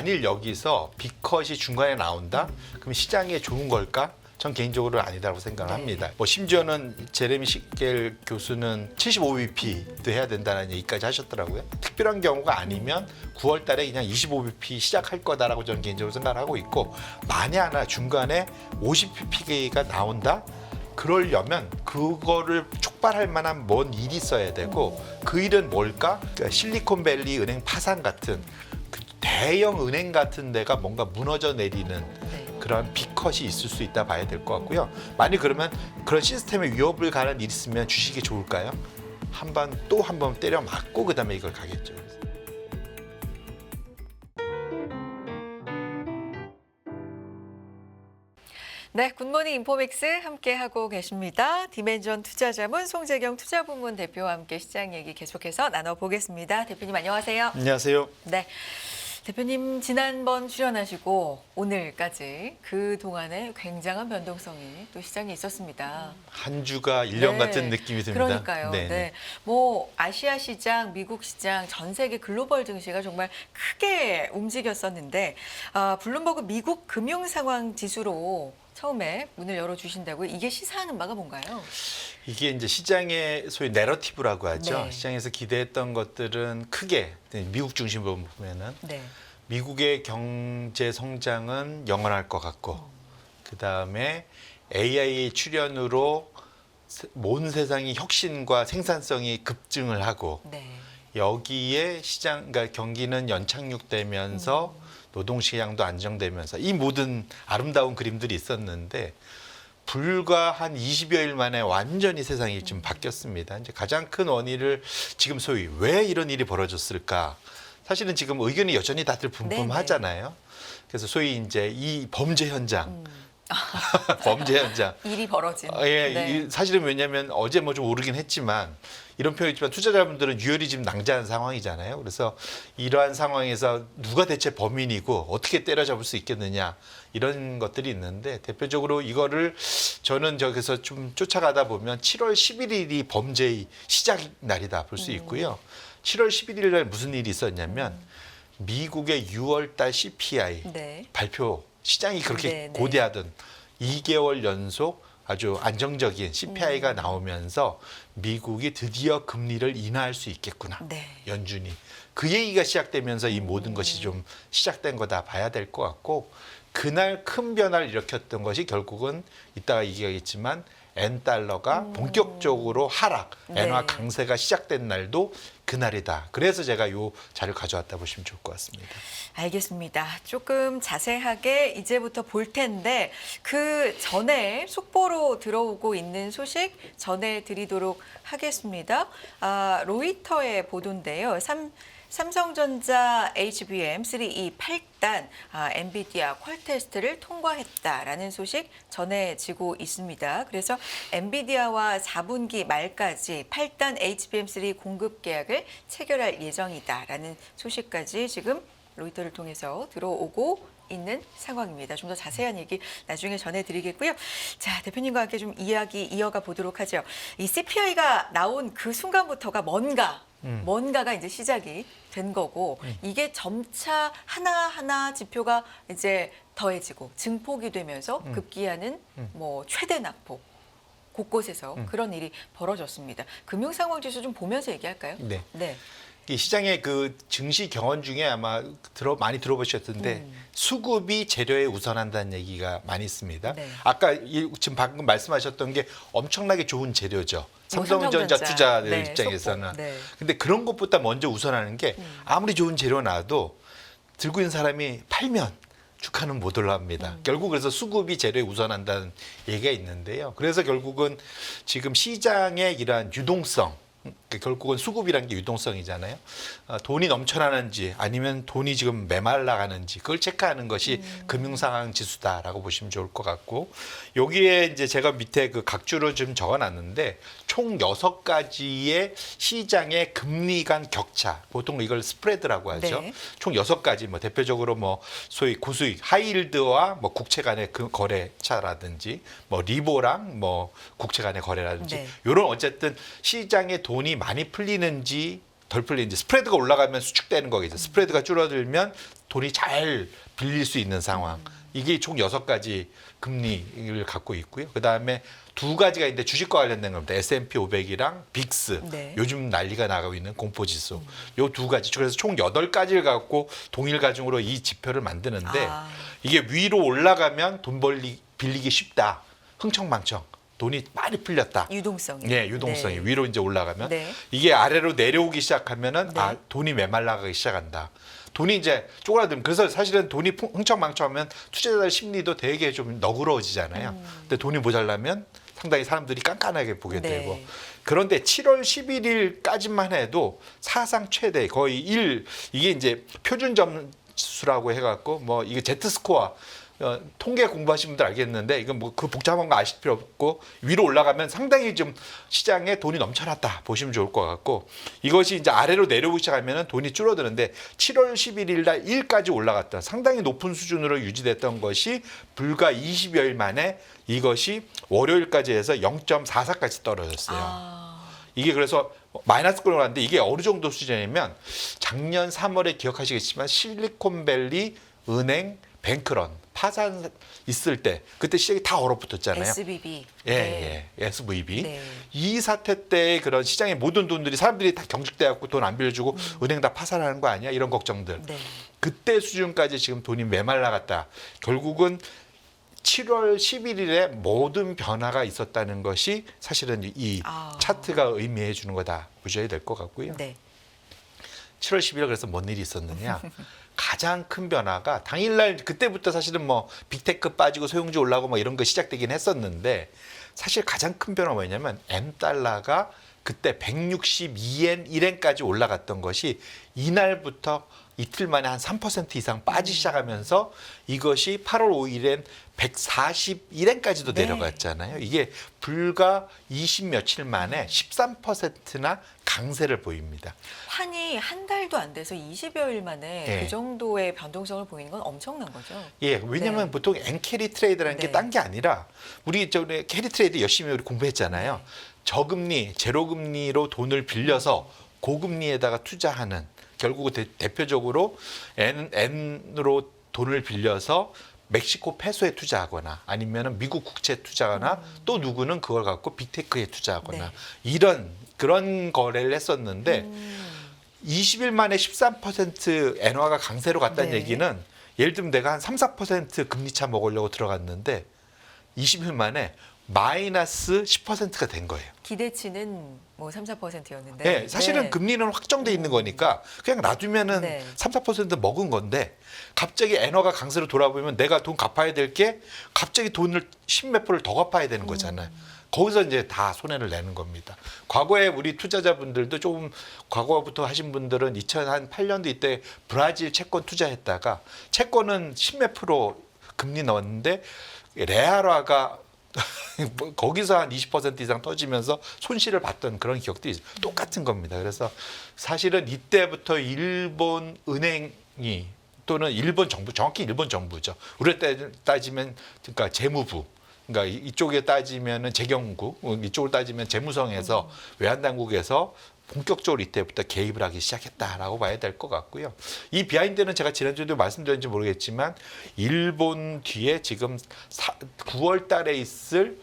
만일 여기서 빅컷이 중간에 나온다? 그럼 시장에 좋은 걸까? 전 개인적으로 아니다라고 생각을 합니다. 뭐 심지어는 제레미 시겔 교수는 75bp도 해야 된다는 얘기까지 하셨더라고요. 특별한 경우가 아니면 9월 달에 그냥 25bp 시작할 거다라고 저는 개인적으로 생각을 하고 있고, 만약 중간에 50bp가 나온다? 그러려면 그거를 촉발할 만한 뭔 일이 있어야 되고, 그 일은 뭘까? 그러니까 실리콘밸리 은행 파산 같은 그 대형 은행 같은 데가 뭔가 무너져 내리는 그런 빅컷이 있을 수 있다 봐야 될 것 같고요. 만약 그러면 그런 시스템에 위협을 가는 일이 있으면 주식이 좋을까요? 또 한 번 때려 맞고 그다음에 이걸 가겠죠. 네, 굿모닝 인포맥스 함께하고 계십니다. 디멘전 투자자문 송재경 투자부문 대표와 함께 시장 얘기 계속해서 나눠보겠습니다. 대표님 안녕하세요. 안녕하세요. 네, 대표님 지난번 출연하시고 오늘까지 그동안에 굉장한 변동성이 또 시장에 있었습니다. 한 주가 1년 같은 느낌이 듭니다. 그러니까요. 네. 뭐 아시아 시장, 미국 시장, 전 세계 글로벌 증시가 정말 크게 움직였었는데 블룸버그 미국 금융 상황 지수로 처음에 문을 열어주신다고요. 이게 시사하는 바가 뭔가요? 이게 이제 시장의 소위 내러티브라고 하죠. 네. 시장에서 기대했던 것들은 크게 미국 중심으로 보면은 네. 미국의 경제 성장은 영원할 것 같고, 그 다음에 AI의 출현으로 온 세상이 혁신과 생산성이 급증을 하고, 네. 여기에 그러니까 경기는 연착륙되면서 노동시장도 안정되면서 이 모든 아름다운 그림들이 있었는데, 불과 한 20여일 만에 완전히 세상이 좀 바뀌었습니다. 이제 가장 큰 원인을 지금 소위 왜 이런 일이 벌어졌을까? 사실은 지금 의견이 여전히 다들 분분하잖아요. 그래서 소위 이제 이 범죄 현장, 범죄 현장. 일이 벌어진. 예, 네. 사실은 왜냐하면 어제 뭐 좀 오르긴 했지만, 이런 표현이지만 투자자분들은 유혈이 지금 낭자한 상황이잖아요. 그래서 이러한 상황에서 누가 대체 범인이고 어떻게 때려잡을 수 있겠느냐, 이런 것들이 있는데, 대표적으로 이거를 저는 저기서 좀 쫓아가다 보면 7월 11일이 범죄의 시작 날이다 볼 수 있고요. 7월 11일 날 무슨 일이 있었냐면 미국의 6월 달 CPI 네. 발표, 시장이 그렇게 네, 네. 고대하던 2개월 연속 아주 안정적인 CPI가 나오면서 미국이 드디어 금리를 인하할 수 있겠구나. 네. 연준이. 그 얘기가 시작되면서 이 모든 것이 좀 시작된 거다 봐야 될 것 같고, 그날 큰 변화를 일으켰던 것이 결국은 이따가 얘기하겠지만 엔달러가 본격적으로 하락, 엔화 네. 강세가 시작된 날도 그날이다. 그래서 제가 이 자료를 가져왔다 보시면 좋을 것 같습니다. 알겠습니다. 조금 자세하게 이제부터 볼 텐데 그 전에 속보로 들어오고 있는 소식 전해드리도록 하겠습니다. 로이터의 보도인데요. 삼성전자 HBM3E 8단 엔비디아 퀄 테스트를 통과했다라는 소식 전해지고 있습니다. 그래서 엔비디아와 4분기 말까지 8단 HBM3 공급 계약을 체결할 예정이다라는 소식까지 지금 로이터를 통해서 들어오고 있는 상황입니다. 좀 더 자세한 얘기 나중에 전해드리겠고요. 자, 대표님과 함께 좀 이야기 이어가 보도록 하죠. 이 CPI가 나온 그 순간부터가 뭔가가 이제 시작이 된 거고, 이게 점차 하나하나 지표가 이제 더해지고 증폭이 되면서 급기야는 뭐 최대 낙폭 곳곳에서 그런 일이 벌어졌습니다. 금융상황지수 좀 보면서 얘기할까요? 네. 네. 이 시장의 그 증시 경험 중에 아마 많이 들어보셨던데, 수급이 재료에 우선한다는 얘기가 많이 있습니다. 네. 아까 지금 방금 말씀하셨던 게 엄청나게 좋은 재료죠. 삼성전자 투자들 네, 입장에서는. 속보. 네. 근데 그런 것보다 먼저 우선하는 게, 아무리 좋은 재료 나와도 들고 있는 사람이 팔면 주가는 못 올라갑니다. 결국 그래서 수급이 재료에 우선한다는 얘기가 있는데요. 그래서 결국은 지금 시장의 이러한 유동성, 결국은 수급이라는 게 유동성이잖아요. 돈이 넘쳐나는지 아니면 돈이 지금 메말라가는지 그걸 체크하는 것이 금융상황 지수다라고 보시면 좋을 것 같고, 여기에 이제 제가 밑에 그 각주를 좀 적어놨는데, 총 6가지의 시장의 금리 간 격차, 보통 이걸 스프레드라고 하죠. 네. 총 6가지, 뭐 대표적으로 뭐 소위 고수익 하이힐드와 뭐 국채 간의 그 거래차라든지, 뭐 리보랑 뭐 국채 간의 거래라든지, 네. 이런 어쨌든 시장의 돈이 많이 풀리는지 덜 풀리 이제 스프레드가 올라가면 수축되는 거겠죠. 스프레드가 줄어들면 돈이 잘 빌릴 수 있는 상황. 이게 총 6가지 금리를 갖고 있고요. 그다음에 2가지가 있는데 주식과 관련된 겁니다. S&P 500이랑 빅스. 네. 요즘 난리가 나고 있는 공포지수. 요 2가지. 그래서 총 8가지를 갖고 동일 가중으로 이 지표를 만드는데 이게 위로 올라가면 돈 빌리기 쉽다. 흥청망청. 돈이 많이 풀렸다. 유동성이. 네, 유동성이 네. 위로 이제 올라가면 네. 이게 아래로 내려오기 시작하면은 네. 돈이 메말라가기 시작한다. 돈이 이제 쪼그라들면 그래서 사실은 돈이 흥청망청하면 투자자들 심리도 되게 좀 너그러워지잖아요. 근데 돈이 모자라면 상당히 사람들이 깐깐하게 보게 네. 되고 그런데 7월 11일까지만 해도 사상 최대 거의 이게 이제 표준 점수라고 해갖고 뭐 이게 Z 스코어 통계 공부하신 분들 알겠는데 이건 뭐 그 복잡한 거 아실 필요 없고 위로 올라가면 상당히 좀 시장에 돈이 넘쳐났다 보시면 좋을 것 같고 이것이 이제 아래로 내려오기 시작하면 돈이 줄어드는데 7월 11일 날 1까지 올라갔다 상당히 높은 수준으로 유지됐던 것이 불과 20여일 만에 이것이 월요일까지 해서 0.44까지 떨어졌어요. 이게 그래서 마이너스권으로 갔는데 이게 어느 정도 수준이냐면 작년 3월에 기억하시겠지만 실리콘밸리 은행 뱅크런 파산 있을 때 그때 시장이 다 얼어붙었잖아요. SVB. 예, 네. 예, SVB. 네. 이 사태 때 그런 시장의 모든 돈들이 사람들이 다 경직돼갖고 돈 안 빌려주고 은행 다 파산하는 거 아니야? 이런 걱정들. 네. 그때 수준까지 지금 돈이 메말라갔다. 결국은 7월 11일에 모든 변화가 있었다는 것이 사실은 이 차트가 의미해 주는 거다 보셔야 될 것 같고요. 네. 7월 10일 그래서 뭔 일이 있었느냐? 가장 큰 변화가 당일날 그때부터 사실은 뭐 빅테크 빠지고 소형주 올라가고 뭐 이런 거 시작되긴 했었는데 사실 가장 큰 변화가 뭐냐면 M달러가 그때 162엔 1엔까지 올라갔던 것이 이날부터 이틀 만에 한 3% 이상 빠지기 시작하면서 이것이 8월 5일엔 141엔까지도 네. 내려갔잖아요. 이게 불과 20 며칠 만에 13%나 강세를 보입니다. 환이 한 달도 안 돼서 20여일 만에 네. 그 정도의 변동성을 보이는 건 엄청난 거죠. 예, 왜냐면 네. 보통 엔캐리 트레이드라는 게 네. 딴 게 아니라 우리 저번에 캐리 트레이드 열심히 우리 공부했잖아요. 네. 저금리, 제로금리로 돈을 빌려서 고금리에다가 투자하는 결국 대표적으로 N으로 돈을 빌려서 멕시코 페소에 투자하거나 아니면 미국 국채에 투자하거나 또 누구는 그걸 갖고 빅테크에 투자하거나 네. 이런 그런 거래를 했었는데 20일 만에 13% 엔화가 강세로 갔다는 네. 얘기는 예를 들면 내가 한 3, 4% 금리차 먹으려고 들어갔는데 20일 만에 마이너스 10%가 된 거예요. 기대치는 뭐 3, 4%였는데. 네, 사실은 금리는 확정돼 있는 거니까 그냥 놔두면은 네. 3, 4% 먹은 건데 갑자기 엔화가 강세로 돌아보면 내가 돈 갚아야 될 게 갑자기 돈을 10몇 %를 더 갚아야 되는 거잖아요. 거기서 이제 다 손해를 내는 겁니다. 과거에 우리 투자자분들도 조금 과거부터 하신 분들은 2008년도 이때 브라질 채권 투자했다가 채권은 10몇 % 금리 넣었는데 레알화가 거기서 한 20% 이상 터지면서 손실을 봤던 그런 기억들이 있어요. 똑같은 겁니다. 그래서 사실은 이때부터 일본 은행이 또는 일본 정부, 정확히 일본 정부죠. 우리 따지면 그러니까 재무부, 그러니까 이쪽에 따지면은 재경국, 이쪽을 따지면 재무성에서 외환당국에서 본격적으로 이때부터 개입을 하기 시작했다라고 봐야 될 것 같고요. 이 비하인드는 제가 지난주에도 말씀드렸는지 모르겠지만 일본 뒤에 지금 9월 달에 있을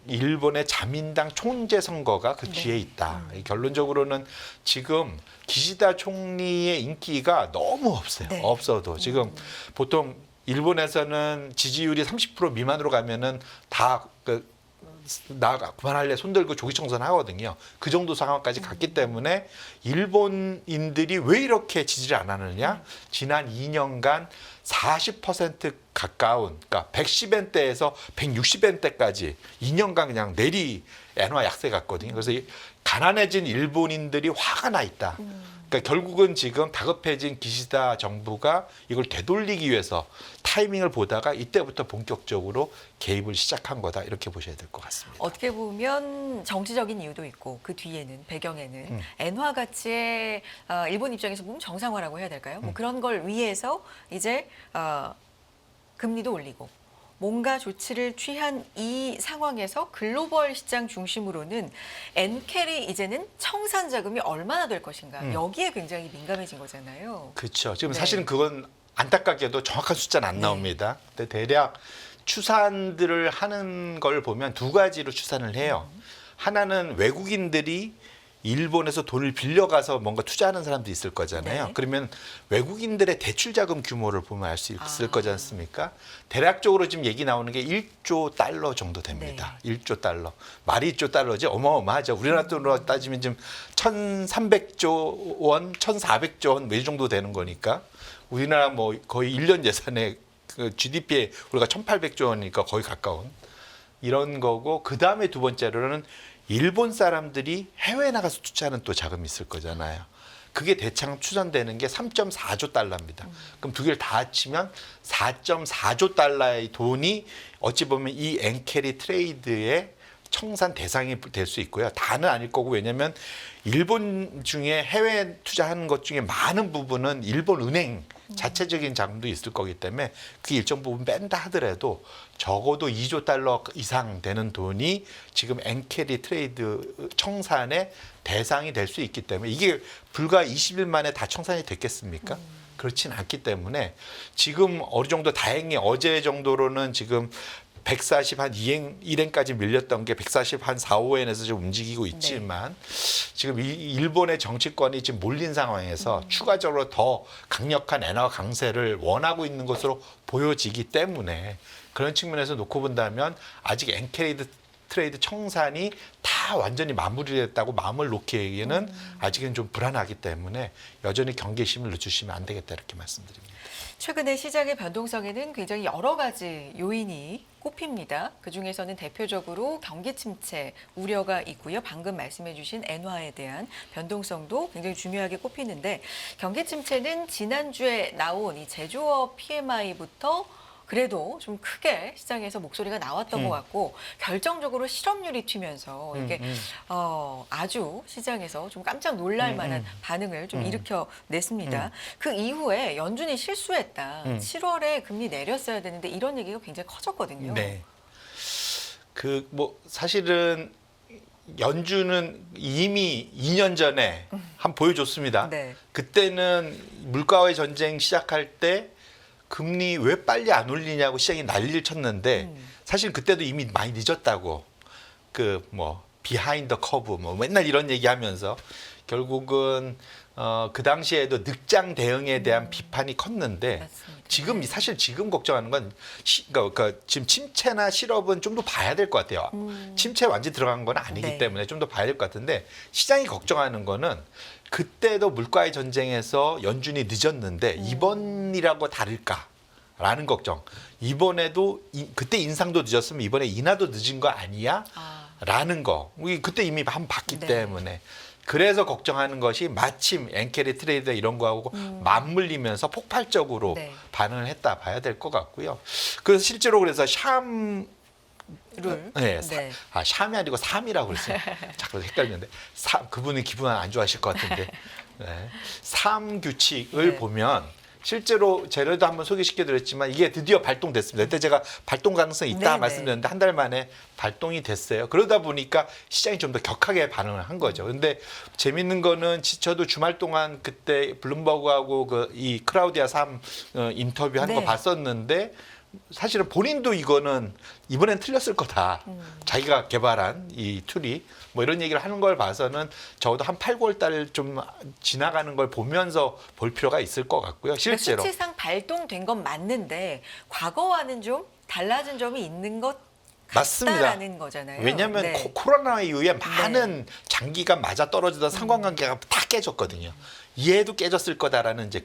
일본의 자민당 총재 선거가 그 뒤에 있다. 결론적으로는 지금 기시다 총리의 인기가 너무 없어요. 네. 없어도 지금 보통 일본에서는 지지율이 30% 미만으로 가면은 다 나 그만할래 손 들고 조기청산 하거든요. 그 정도 상황까지 갔기 때문에 일본인들이 왜 이렇게 지지를 안 하느냐? 지난 2년간 40% 가까운, 그러니까 110엔대에서 160엔대까지 2년간 그냥 내리 엔화 약세 갔거든요. 그래서 가난해진 일본인들이 화가 나 있다. 그러니까 결국은 지금 다급해진 기시다 정부가 이걸 되돌리기 위해서 타이밍을 보다가 이때부터 본격적으로 개입을 시작한 거다 이렇게 보셔야 될 것 같습니다. 어떻게 보면 정치적인 이유도 있고 그 뒤에는 배경에는 엔화 가치의 일본 입장에서 보면 정상화라고 해야 될까요? 뭐 그런 걸 위해서 이제 금리도 올리고 뭔가 조치를 취한 이 상황에서 글로벌 시장 중심으로는 엔켈이 이제는 청산 자금이 얼마나 될 것인가 여기에 굉장히 민감해진 거잖아요. 그렇죠. 지금 네. 사실은 그건 안타깝게도 정확한 숫자는 안 나옵니다. 근데 대략 추산들을 하는 걸 보면 두 가지로 추산을 해요. 하나는 외국인들이 일본에서 돈을 빌려가서 뭔가 투자하는 사람도 있을 거잖아요. 네. 그러면 외국인들의 대출 자금 규모를 보면 알 수 있을 아. 거지 않습니까? 대략적으로 지금 얘기 나오는 게 1조 달러 정도 됩니다. 1조 달러. 말이 1조 달러지 어마어마하죠. 우리나라 돈으로 따지면 지금 1,300조 원, 1,400조 원 이 정도 되는 거니까 우리나라 뭐 거의 1년 예산의 그 GDP에 우리가 1,800조 원이니까 거의 가까운 이런 거고, 그 다음에 두 번째로는 일본 사람들이 해외에 나가서 투자하는 또 자금이 있을 거잖아요. 그게 대창 추산되는 게 3.4조 달러입니다. 그럼 두 개를 다 합치면 4.4조 달러의 돈이 어찌 보면 이 엔캐리 트레이드의 청산 대상이 될 수 있고요. 다는 아닐 거고, 왜냐하면 일본 중에 해외 투자하는 것 중에 많은 부분은 일본 은행 자체적인 자금도 있을 거기 때문에 그 일정 부분 뺀다 하더라도 적어도 2조 달러 이상 되는 돈이 지금 엔캐리 트레이드 청산의 대상이 될 수 있기 때문에, 이게 불과 20일 만에 다 청산이 됐겠습니까? 그렇진 않기 때문에 지금 어느 정도 다행히 어제 정도로는 지금 140 한 1엔까지 밀렸던 게 140 한 4, 5엔에서 좀 움직이고 있지만 지금 일본의 정치권이 지금 몰린 상황에서 추가적으로 더 강력한 엔화 강세를 원하고 있는 것으로 보여지기 때문에, 그런 측면에서 놓고 본다면 아직 엔캐리 트레이드 청산이 다 완전히 마무리됐다고 마음을 놓기에는 아직은 좀 불안하기 때문에 여전히 경계심을 늦추시면 안 되겠다, 이렇게 말씀드립니다. 최근에 시장의 변동성에는 굉장히 여러 가지 요인이 꼽힙니다. 그중에서는 대표적으로 경기 침체 우려가 있고요. 방금 말씀해 주신 엔화에 대한 변동성도 굉장히 중요하게 꼽히는데, 경기 침체는 지난주에 나온 이 제조업 PMI부터 그래도 좀 크게 시장에서 목소리가 나왔던 것 같고, 결정적으로 실업률이 튀면서 이게 아주 시장에서 좀 깜짝 놀랄 만한 반응을 좀 일으켜냈습니다. 그 이후에 연준이 실수했다. 7월에 금리 내렸어야 되는데 이런 얘기가 굉장히 커졌거든요. 네. 그 뭐 사실은 연준은 이미 2년 전에 한 보여줬습니다. 네. 그때는 물가의 전쟁 시작할 때 금리 왜 빨리 안 올리냐고 시장이 난리를 쳤는데, 사실 그때도 이미 많이 늦었다고, 그 뭐 비하인드 커브 뭐 맨날 이런 얘기하면서 결국은 그 당시에도 늑장 대응에 대한 비판이 컸는데, 맞습니다. 지금 사실 지금 걱정하는 건 그러니까 지금 침체나 실업은 좀 더 봐야 될 것 같아요. 침체 완전히 들어간 건 아니기 네. 때문에 좀 더 봐야 될 것 같은데, 시장이 걱정하는 거는 그때도 물가의 전쟁에서 연준이 늦었는데 이번이라고 다를까라는 걱정. 이번에도 그때 인상도 늦었으면 이번에 인하도 늦은 거 아니야? 라는 거. 우리 그때 이미 한번 봤기 네. 때문에. 그래서 걱정하는 것이 마침 엔캐리 트레이드 이런 거하고 맞물리면서 폭발적으로 네. 반응을 했다 봐야 될 것 같고요. 그래서 실제로 그래서 샴 룰. 네, 네. 샴이 아니고 삼이라고 그랬어요. 자꾸 헷갈리는데 그분이 기분 안 좋아하실 것 같은데, 네. 삼 규칙을 네. 보면 실제로 제로도 한번 소개시켜드렸지만 이게 드디어 발동됐습니다. 그때 제가 발동 가능성이 있다 네, 말씀드렸는데 한 달 만에 발동이 됐어요. 그러다 보니까 시장이 좀 더 격하게 반응을 한 거죠. 근데 재밌는 거는 저도 주말 동안 그때 블룸버그하고 이 클라우디아 삼 인터뷰하는 거 네. 봤었는데, 사실은 본인도 이거는 이번엔 틀렸을 거다. 자기가 개발한 이 툴이 뭐 이런 얘기를 하는 걸 봐서는 적어도 한 8, 9월 달 좀 지나가는 걸 보면서 볼 필요가 있을 것 같고요. 실제로. 수치상 발동된 건 맞는데 과거와는 좀 달라진 점이 있는 것 맞습니다. 같다라는 거잖아요. 왜냐하면 네. 코로나 이후에 많은 장기간 맞아 떨어지던 상관관계가 다 깨졌거든요. 이해도 깨졌을 거다라는 이제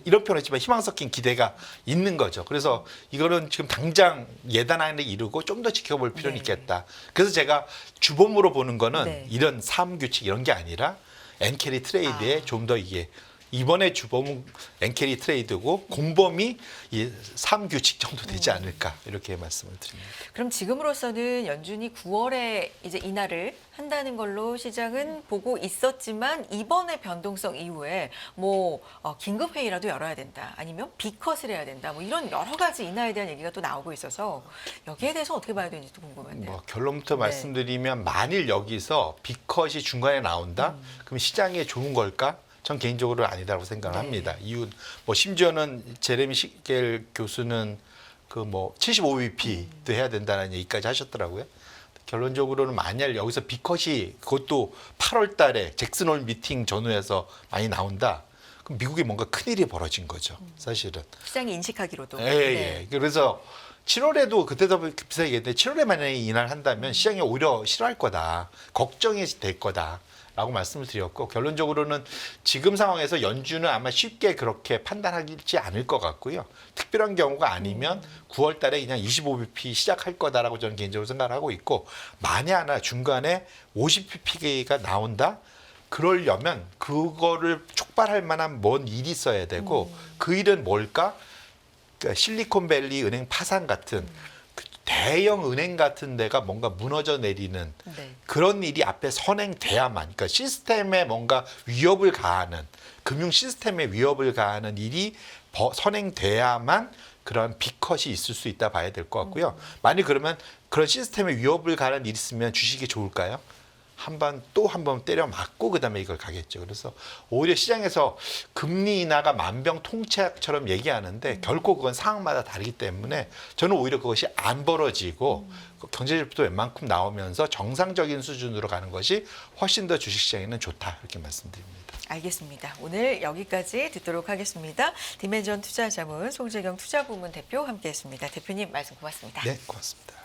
이런 표현이지만 희망 섞인 기대가 있는 거죠. 그래서 이거는 지금 당장 예단안에 이르고 좀 더 지켜볼 필요는 네. 있겠다. 그래서 제가 주범으로 보는 거는 네. 이런 삶 규칙 이런 게 아니라 엔캐리 트레이드에 좀 더 이게 이번에 주범은 엔캐리 트레이드고 공범이 이 3규칙 정도 되지 않을까 이렇게 말씀을 드립니다. 그럼 지금으로서는 연준이 9월에 이제 인하를 한다는 걸로 시장은 보고 있었지만 이번에 변동성 이후에 뭐 긴급 회의라도 열어야 된다, 아니면 B컷을 해야 된다, 뭐 이런 여러 가지 인하에 대한 얘기가 또 나오고 있어서 여기에 대해서 어떻게 봐야 되는지도 궁금한데요. 뭐 결론부터 네. 말씀드리면 만일 여기서 B컷이 중간에 나온다, 그럼 시장에 좋은 걸까? 전 개인적으로 아니다라고 생각을 네. 합니다. 이유 뭐 심지어는 제레미 시겔 교수는 그 뭐 75bp도 해야 된다는 얘기까지 하셨더라고요. 결론적으로는 만약 여기서 B컷이 그것도 8월 달에 잭슨 홀 미팅 전후에서 많이 나온다. 그럼 미국에 뭔가 큰일이 벌어진 거죠. 사실은. 시장이 인식하기로도. 예, 예. 그래서 7월에도 그때도 비슷하게 얘기했는데 7월에 만약에 인하를 한다면 시장이 오히려 싫어할 거다. 걱정이 될 거다. 라고 말씀을 드렸고, 결론적으로는 지금 상황에서 연준은 아마 쉽게 그렇게 판단하지 않을 것 같고요. 특별한 경우가 아니면 9월 달에 그냥 25bp 시작할 거다라고 저는 개인적으로 생각을 하고 있고, 만약 하나 중간에 50bp가 나온다? 그러려면 그거를 촉발할 만한 뭔 일이 있어야 되고, 그 일은 뭘까? 그러니까 실리콘밸리 은행 파산 같은 그 대형 은행 같은 데가 뭔가 무너져 내리는 네. 그런 일이 앞에 선행돼야만, 그러니까 시스템에 뭔가 위협을 가하는, 금융 시스템에 위협을 가하는 일이 선행돼야만 그런 B컷이 있을 수 있다 봐야 될 것 같고요. 만약 그러면 그런 시스템에 위협을 가하는 일이 있으면 주식이 좋을까요? 또 한 번 때려 맞고 그다음에 이걸 가겠죠. 그래서 오히려 시장에서 금리 인하가 만병통치약처럼 얘기하는데 결코 그건 상황마다 다르기 때문에 저는 오히려 그것이 안 벌어지고 경제지표도 웬만큼 나오면서 정상적인 수준으로 가는 것이 훨씬 더 주식시장에는 좋다 이렇게 말씀드립니다. 알겠습니다. 오늘 여기까지 듣도록 하겠습니다. 디멘전 투자자문 송재경 투자부문 대표 함께했습니다. 대표님 말씀 고맙습니다. 네, 고맙습니다.